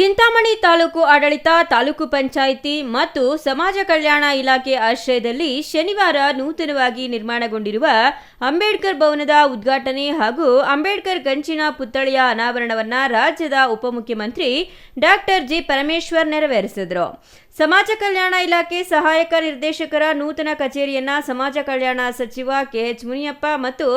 ಚಿಂತಾಮಣಿ ತಾಲೂಕು ಆಡಳಿತ, ತಾಲೂಕು ಪಂಚಾಯಿತಿ ಮತ್ತು ಸಮಾಜ ಕಲ್ಯಾಣ ಇಲಾಖೆ ಆಶ್ರಯದಲ್ಲಿ ಶನಿವಾರ ನೂತನವಾಗಿ ನಿರ್ಮಾಣಗೊಂಡಿರುವ ಅಂಬೇಡ್ಕರ್ ಭವನದ ಉದ್ಘಾಟನೆ ಹಾಗೂ ಅಂಬೇಡ್ಕರ್ ಕಂಚಿನ ಪುತ್ಥಳಿಯ ಅನಾವರಣವನ್ನು ರಾಜ್ಯದ ಉಪಮುಖ್ಯಮಂತ್ರಿ ಡಾಕ್ಟರ್ ಜಿ ಪರಮೇಶ್ವರ್ ನೆರವೇರಿಸಿದರು. ಸಮಾಜ ಕಲ್ಯಾಣ ಇಲಾಖೆ ಸಹಾಯಕ ನಿರ್ದೇಶಕರ ನೂತನ ಕಚೇರಿಯನ್ನ ಸಮಾಜ ಕಲ್ಯಾಣ ಸಚಿವ ಕೆಎಚ್ ಮುನಿಯಪ್ಪ ಮತ್ತು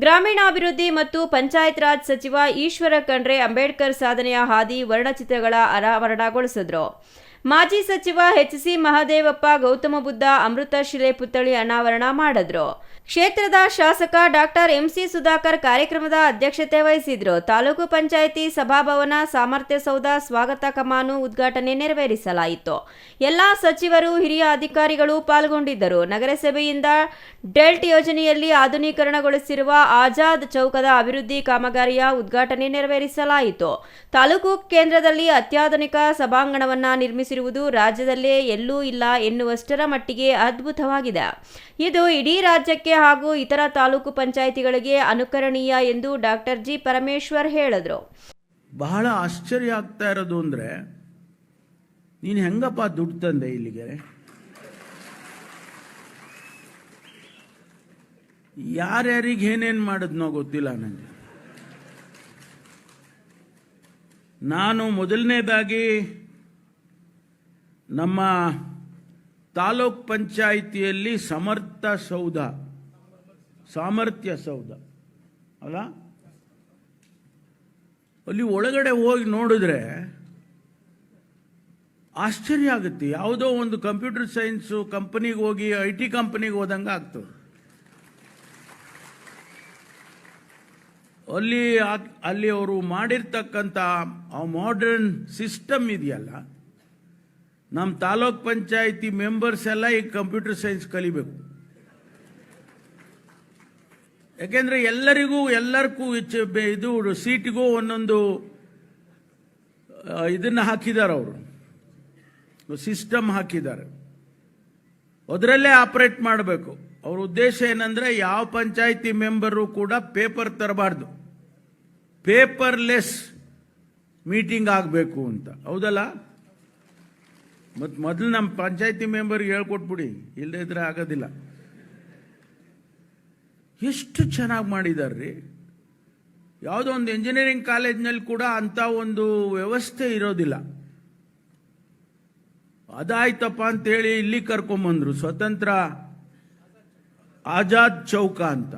ಗ್ರಾಮೀಣಾಭಿವೃದ್ಧಿ ಮತ್ತು ಪಂಚಾಯತ್ ರಾಜ್ ಸಚಿವ ಈಶ್ವರ ಖಂಡ್ರೆ ಅಂಬೇಡ್ಕರ್ ಸಾಧನೆಯ ಹಾದಿ ವರ್ಣಚಿತ್ರಗಳ ಅನಾವರಣಗೊಳಿಸಿದರು. ಮಾಜಿ ಸಚಿವ ಎಚ್.ಸಿ. ಮಹದೇವಪ್ಪ ಗೌತಮ ಬುದ್ಧ ಅಮೃತ ಶಿಲೆ ಪುತ್ಥಳಿ ಅನಾವರಣ ಮಾಡಿದ್ರು. ಕ್ಷೇತ್ರದ ಶಾಸಕ ಡಾಕ್ಟರ್ ಎಂ.ಸಿ. ಸುಧಾಕರ್ ಕಾರ್ಯಕ್ರಮದ ಅಧ್ಯಕ್ಷತೆ ವಹಿಸಿದ್ರು. ತಾಲೂಕು ಪಂಚಾಯಿತಿ ಸಭಾಭವನ, ಸಾಮರ್ಥ್ಯ ಸೌಧ, ಸ್ವಾಗತ ಕಮಾನು ಉದ್ಘಾಟನೆ ನೆರವೇರಿಸಲಾಯಿತು. ಎಲ್ಲಾ ಸಚಿವರು, ಹಿರಿಯ ಅಧಿಕಾರಿಗಳು ಪಾಲ್ಗೊಂಡಿದ್ದರು. ನಗರಸಭೆಯಿಂದ ಡೆಲ್ಟ್ ಯೋಜನೆಯಲ್ಲಿ ಆಧುನೀಕರಣಗೊಳಿಸಿರುವ ಆಜಾದ್ ಚೌಕದ ಅಭಿವೃದ್ಧಿ ಕಾಮಗಾರಿಯ ಉದ್ಘಾಟನೆ ನೆರವೇರಿಸಲಾಯಿತು. ತಾಲೂಕು ಕೇಂದ್ರದಲ್ಲಿ ಅತ್ಯಾಧುನಿಕ ಸಭಾಂಗಣವನ್ನ ನಿರ್ಮಿಸಿರುವುದು ರಾಜ್ಯದಲ್ಲೇ ಎಲ್ಲೂ ಇಲ್ಲ ಎನ್ನುವಷ್ಟರ ಮಟ್ಟಿಗೆ ಅದ್ಭುತವಾಗಿದೆ. ಇದು ಇಡೀ ರಾಜ್ಯಕ್ಕೆ ಹಾಗೂ ಇತರ ತಾಲೂಕು ಪಂಚಾಯಿತಿಗಳಿಗೆ ಅನುಕರಣೀಯ ಎಂದು ಡಾಕ್ಟರ್ ಜಿ ಪರಮೇಶ್ವರ್ ಹೇಳಿದರು. ಬಹಳ ಆಶ್ಚರ್ಯ ಆಗ್ತಾ ಇರೋದು ಅಂದ್ರೆ, ನೀನು ಹೆಂಗಪ್ಪ ದುಡ್ಡು ತಂದೆ ಇಲ್ಲಿಗೆ? ಯಾರ್ಯಾರಿಗೆ ಏನೇನು ಮಾಡಿದ್ನೋ ಗೊತ್ತಿಲ್ಲ ನನಗೆ. ನಾನು ಮೊದಲನೇದಾಗಿ ನಮ್ಮ ತಾಲೂಕ್ ಪಂಚಾಯಿತಿಯಲ್ಲಿ ಸಾಮರ್ಥ್ಯ ಸೌಧ ಅಲ್ಲ, ಅಲ್ಲಿ ಒಳಗಡೆ ಹೋಗಿ ನೋಡಿದ್ರೆ ಆಶ್ಚರ್ಯ ಆಗುತ್ತೆ. ಯಾವುದೋ ಒಂದು ಕಂಪ್ಯೂಟರ್ ಸೈನ್ಸ್ ಕಂಪನಿಗೆ ಹೋಗಿ IT ಕಂಪನಿಗೆ ಹೋದಂಗೆ ಆಗ್ತದೆ. ಅಲ್ಲಿ ಅವರು ಮಾಡಿರ್ತಕ್ಕಂಥ ಆ ಮಾಡರ್ನ್ ಸಿಸ್ಟಮ್ ಇದೆಯಲ್ಲ, ನಮ್ಮ ತಾಲೂಕ್ ಪಂಚಾಯಿತಿ ಮೆಂಬರ್ಸ್ ಎಲ್ಲ ಈಗ ಕಂಪ್ಯೂಟರ್ ಸೈನ್ಸ್ ಕಲಿಬೇಕು. ಯಾಕೆಂದ್ರೆ ಎಲ್ಲರಿಗೂ ಇದು ಸೀಟ್ಗೂ ಒಂದೊಂದು ಇದನ್ನ ಹಾಕಿದ್ದಾರೆ, ಅವರು ಸಿಸ್ಟಮ್ ಹಾಕಿದ್ದಾರೆ. ಅದರಲ್ಲೇ ಆಪರೇಟ್ ಮಾಡಬೇಕು. ಅವ್ರ ಉದ್ದೇಶ ಏನಂದ್ರೆ, ಯಾವ ಪಂಚಾಯಿತಿ ಮೆಂಬರು ಕೂಡ ಪೇಪರ್ ತರಬಾರ್ದು, ಪೇಪರ್ಲೆಸ್ ಮೀಟಿಂಗ್ ಆಗಬೇಕು ಅಂತ. ಹೌದಲ್ಲ? ಮತ್ತು ಮೊದಲು ನಮ್ಮ ಪಂಚಾಯತಿ ಮೆಂಬರ್ಗೆ ಹೇಳ್ಕೊಟ್ಬಿಡಿ, ಇಲ್ಲದೇ ಇದ್ರೆ ಆಗೋದಿಲ್ಲ. ಎಷ್ಟು ಚೆನ್ನಾಗಿ ಮಾಡಿದಾರ್ರಿ. ಯಾವುದೋ ಒಂದು ಇಂಜಿನಿಯರಿಂಗ್ ಕಾಲೇಜ್ನಲ್ಲಿ ಕೂಡ ಅಂತ ಒಂದು ವ್ಯವಸ್ಥೆ ಇರೋದಿಲ್ಲ. ಅದಾಯ್ತಪ್ಪ ಅಂತೇಳಿ ಇಲ್ಲಿ ಕರ್ಕೊಂಬಂದ್ರು, ಸ್ವತಂತ್ರ ಆಜಾದ್ ಚೌಕ ಅಂತ.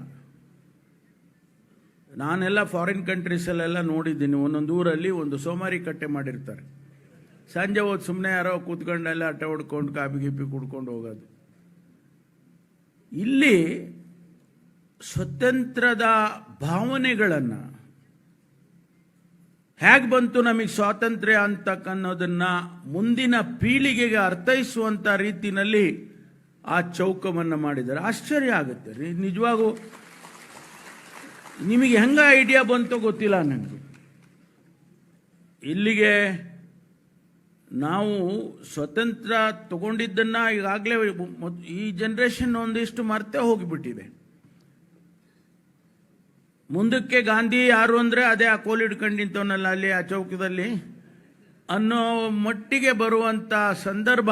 ನಾನೆಲ್ಲ ಫಾರಿನ್ ಕಂಟ್ರೀಸಲ್ಲೆಲ್ಲ ನೋಡಿದ್ದೀನಿ, ಒಂದೊಂದು ಊರಲ್ಲಿ ಒಂದು ಸೋಮಾರಿ ಕಟ್ಟೆ ಮಾಡಿರ್ತಾರೆ. ಸಂಜೆ ಹೊತ್ತು ಸುಮ್ಮನೆ ಯಾರೋ ಕೂತ್ಕೊಂಡೆಲ್ಲ ಅಟ್ಟೆ ಹೊಡ್ಕೊಂಡು ಕಾಪಿ ಗೀಪಿ ಕುಡ್ಕೊಂಡು ಹೋಗೋದು. ಇಲ್ಲಿ ಸ್ವತಂತ್ರದ ಭಾವನೆಗಳನ್ನು, ಹೇಗೆ ಬಂತು ನಮಗೆ ಸ್ವಾತಂತ್ರ್ಯ ಅಂತಕ್ಕನ್ನೋದನ್ನ ಮುಂದಿನ ಪೀಳಿಗೆಗೆ ಅರ್ಥೈಸುವಂತ ರೀತಿಯಲ್ಲಿ ಆ ಚೌಕವನ್ನು ಮಾಡಿದ್ದಾರೆ. ಆಶ್ಚರ್ಯ ಆಗುತ್ತೆ ರೀ ನಿಜವಾಗೂ. ನಿಮಗೆ ಹೆಂಗ ಐಡಿಯಾ ಬಂತೋ ಗೊತ್ತಿಲ್ಲ ನನಗೆ. ಇಲ್ಲಿಗೆ ನಾವು ಸ್ವತಂತ್ರ ತಗೊಂಡಿದ್ದನ್ನ ಈಗಾಗಲೇ ಈ ಜನರೇಷನ್ ಒಂದಿಷ್ಟು ಮರ್ತೇ ಹೋಗಿಬಿಟ್ಟಿದೆ. ಮುಂದಕ್ಕೆ ಗಾಂಧಿ ಯಾರು ಅಂದ್ರೆ ಅದೇ ಆ ಕೋಲ್ ಹಿಡ್ಕೊಂಡು ನಿಂತವನಲ್ಲ ಅಲ್ಲಿ ಆ ಚೌಕದಲ್ಲಿ ಅನ್ನೋ ಮಟ್ಟಿಗೆ ಬರುವಂತ ಸಂದರ್ಭ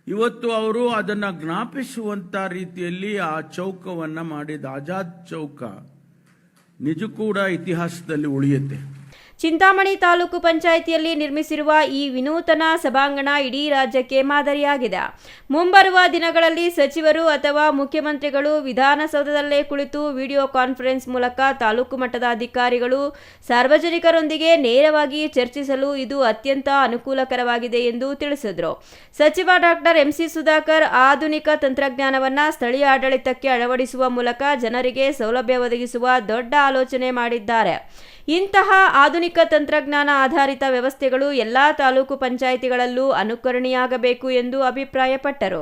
ಇವತ್ತು ಅವರು ಅದನ್ನ ಜ್ಞಾಪಿಸುವಂತ ರೀತಿಯಲ್ಲಿ ಆ ಚೌಕವನ್ನ ಮಾಡಿದ ಆಜಾದ್ ಚೌಕ ನಿಜ ಕೂಡ ಇತಿಹಾಸದಲ್ಲಿ ಉಳಿಯುತ್ತೆ. ಚಿಂತಾಮಣಿ ತಾಲೂಕು ಪಂಚಾಯಿತಿಯಲ್ಲಿ ನಿರ್ಮಿಸಿರುವ ಈ ವಿನೂತನ ಸಭಾಂಗಣ ಇಡೀ ರಾಜ್ಯಕ್ಕೆ ಮಾದರಿಯಾಗಿದೆ. ಮುಂಬರುವ ದಿನಗಳಲ್ಲಿ ಸಚಿವರು ಅಥವಾ ಮುಖ್ಯಮಂತ್ರಿಗಳು ವಿಧಾನಸೌಧದಲ್ಲೇ ಕುಳಿತು ವಿಡಿಯೋ ಕಾನ್ಫರೆನ್ಸ್ ಮೂಲಕ ತಾಲೂಕು ಮಟ್ಟದ ಅಧಿಕಾರಿಗಳು, ಸಾರ್ವಜನಿಕರೊಂದಿಗೆ ನೇರವಾಗಿ ಚರ್ಚಿಸಲು ಇದು ಅತ್ಯಂತ ಅನುಕೂಲಕರವಾಗಿದೆ ಎಂದು ತಿಳಿಸಿದರು. ಸಚಿವ ಡಾಕ್ಟರ್ ಎಂ.ಸಿ. ಸುಧಾಕರ್ ಆಧುನಿಕ ತಂತ್ರಜ್ಞಾನವನ್ನು ಸ್ಥಳೀಯ ಆಡಳಿತಕ್ಕೆ ಅಳವಡಿಸುವ ಮೂಲಕ ಜನರಿಗೆ ಸೌಲಭ್ಯ ಒದಗಿಸುವ ದೊಡ್ಡ ಆಲೋಚನೆ ಮಾಡಿದ್ದಾರೆ. ಇಂತಹ ಆಧುನಿಕ ತಂತ್ರಜ್ಞಾನ ಆಧಾರಿತ ವ್ಯವಸ್ಥೆಗಳು ಎಲ್ಲಾ ತಾಲೂಕು ಪಂಚಾಯಿತಿಗಳಲ್ಲೂ ಅನುಕರಣೀಯಾಗಬೇಕು ಎಂದು ಅಭಿಪ್ರಾಯಪಟ್ಟರು.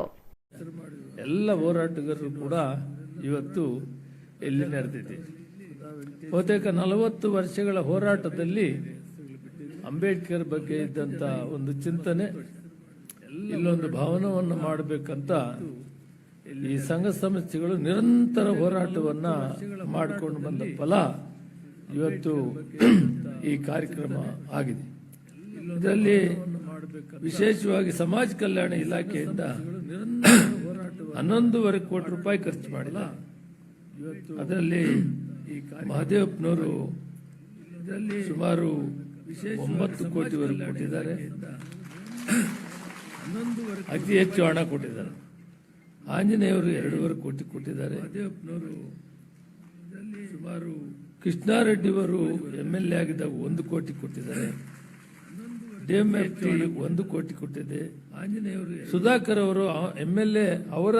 ಎಲ್ಲ ಹೋರಾಟಗಾರರು ಕೂಡ ಇವತ್ತು ಎಲ್ಲಿ ನಡೆದಿದೆ. ಬಹುತೇಕ 40 ವರ್ಷಗಳ ಹೋರಾಟದಲ್ಲಿ ಅಂಬೇಡ್ಕರ್ ಬಗ್ಗೆ ಇದ್ದಂತ ಒಂದು ಚಿಂತನೆ, ಇಲ್ಲೊಂದು ಭವನವನ್ನು ಮಾಡಬೇಕಂತ ಈ ಸಂಘ ಸಂಸ್ಥೆಗಳು ನಿರಂತರ ಹೋರಾಟವನ್ನ ಮಾಡಿಕೊಂಡು ಬಂದ ಫಲ ಇವತ್ತು ಈ ಕಾರ್ಯಕ್ರಮ ಆಗಿದೆ. ಇದರಲ್ಲಿ ವಿಶೇಷವಾಗಿ ಸಮಾಜ ಕಲ್ಯಾಣ ಇಲಾಖೆಯಿಂದ 11.5 ಕೋಟಿ ರೂಪಾಯಿ ಖರ್ಚು ಮಾಡಿದೆ. ಅದರಲ್ಲಿ ಮಹದೇವಪ್ಪನವರು ಸುಮಾರು 9 ಕೋಟಿವರೆಗೂ ಕೊಟ್ಟಿದ್ದಾರೆ. ಅತಿ ಹೆಚ್ಚು ಹಣ ಕೊಟ್ಟಿದ್ದಾರೆ. ಆಂಜನೇಯವರು 2.5 ಕೋಟಿ ಕೊಟ್ಟಿದ್ದಾರೆ. ಸುಮಾರು ಕೃಷ್ಣಾರೆಡ್ಡಿಯವರು MLA ಆಗಿದ್ದಾಗ 1 ಕೋಟಿ ಕೊಟ್ಟಿದ್ದಾರೆ. DMFT 1 ಕೋಟಿ ಕೊಟ್ಟಿದೆ. ಸುಧಾಕರ್ ಅವರು MLA ಅವರ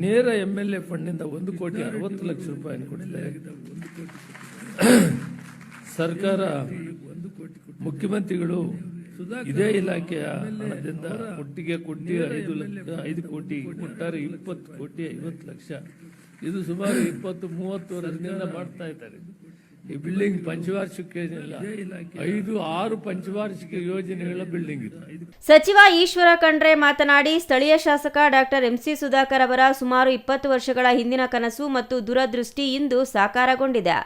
ನೇರ MLA ಫಂಡ್ನಿಂದ 1,60,00,000 ರೂಪಾಯಿ ಕೊಟ್ಟಿದ್ದಾರೆ. ಸರ್ಕಾರ ಮುಖ್ಯಮಂತ್ರಿಗಳು ಇದೇ ಇಲಾಖೆಯ ಹಣದಿಂದ ಒಟ್ಟಿಗೆ ಕೊಟ್ಟು 5 ಕೋಟಿ ಕೊಟ್ಟಾರೆ. 20 ಕೋಟಿ 50 ಲಕ್ಷ. ಇದು ಸುಮಾರು 20-30 ವರ್ಷದಿಂದ ಮಾಡ್ತಾ ಇದ್ದಾರೆ. ಈ ಬಿಲ್ಡಿಂಗ್ ಪಂಚವಾರ್ಷಿಕ ಏನಿಲ್ಲ, 5-6 ಪಂಚವಾರ್ಷಿಕ ಯೋಜನೆಗಳ ಬಿಲ್ಡಿಂಗ್ ಇದು. ಸಚಿವ ಈಶ್ವರ ಖಂಡ್ರೆ ಮಾತನಾಡಿ, ಸ್ಥಳೀಯ ಶಾಸಕ ಡಾಕ್ಟರ್ MC ಸುಧಾಕರ್ ಅವರ ಸುಮಾರು 20 ವರ್ಷಗಳ ಹಿಂದಿನ ಕನಸು ಮತ್ತು ದೂರದೃಷ್ಟಿ ಇಂದು ಸಾಕಾರಗೊಂಡಿದೆ.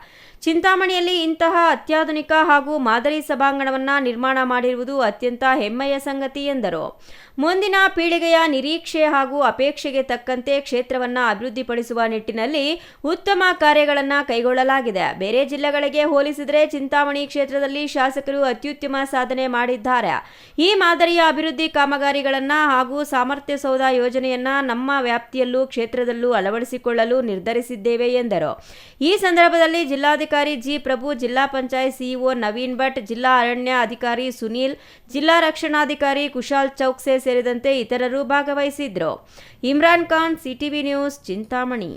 ಚಿಂತಾಮಣಿಯಲ್ಲಿ ಇಂತಹ ಅತ್ಯಾಧುನಿಕ ಹಾಗೂ ಮಾದರಿ ಸಭಾಂಗಣವನ್ನು ನಿರ್ಮಾಣ ಮಾಡಿರುವುದು ಅತ್ಯಂತ ಹೆಮ್ಮೆಯ ಸಂಗತಿ ಎಂದರು. ಮುಂದಿನ ಪೀಳಿಗೆಯ ನಿರೀಕ್ಷೆ ಹಾಗೂ ಅಪೇಕ್ಷೆಗೆ ತಕ್ಕಂತೆ ಕ್ಷೇತ್ರವನ್ನು ಅಭಿವೃದ್ಧಿಪಡಿಸುವ ನಿಟ್ಟಿನಲ್ಲಿ ಉತ್ತಮ ಕಾರ್ಯಗಳನ್ನು ಕೈಗೊಳ್ಳಲಾಗಿದೆ. ಬೇರೆ ಜಿಲ್ಲೆಗಳಿಗೆ ಹೋಲಿಸಿದರೆ ಚಿಂತಾಮಣಿ ಕ್ಷೇತ್ರದಲ್ಲಿ ಶಾಸಕರು ಅತ್ಯುತ್ತಮ ಸಾಧನೆ ಮಾಡಿದ್ದಾರೆ. ಈ ಮಾದರಿಯ ಅಭಿವೃದ್ಧಿ ಕಾಮಗಾರಿಗಳನ್ನು ಹಾಗೂ ಸಾಮರ್ಥ್ಯ ಸೌಧ ಯೋಜನೆಯನ್ನು ನಮ್ಮ ವ್ಯಾಪ್ತಿಯಲ್ಲೂ ಕ್ಷೇತ್ರದಲ್ಲೂ ಅಳವಡಿಸಿಕೊಳ್ಳಲು ನಿರ್ಧರಿಸಿದ್ದೇವೆ ಎಂದರು. ಈ ಸಂದರ್ಭದಲ್ಲಿ ಜಿಲ್ಲಾಧಿಕಾರಿ ಜಿ ಪ್ರಭು, ಜಿಲ್ಲಾ ಪಂಚಾಯತ್ ಸಿಇಒ ನವೀನ್ ಭಟ್, ಜಿಲ್ಲಾ ಅರಣ್ಯ ಅಧಿಕಾರಿ ಸುನೀಲ್, ಜಿಲ್ಲಾ ರಕ್ಷಣಾಧಿಕಾರಿ ಕುಶಾಲ್ ಚೌಕ್ಸೆ ಸೇರಿದಂತೆ ಇತರರು ಭಾಗವಹಿಸಿದ್ರು. Imran Khan, CTV news, Chintamani.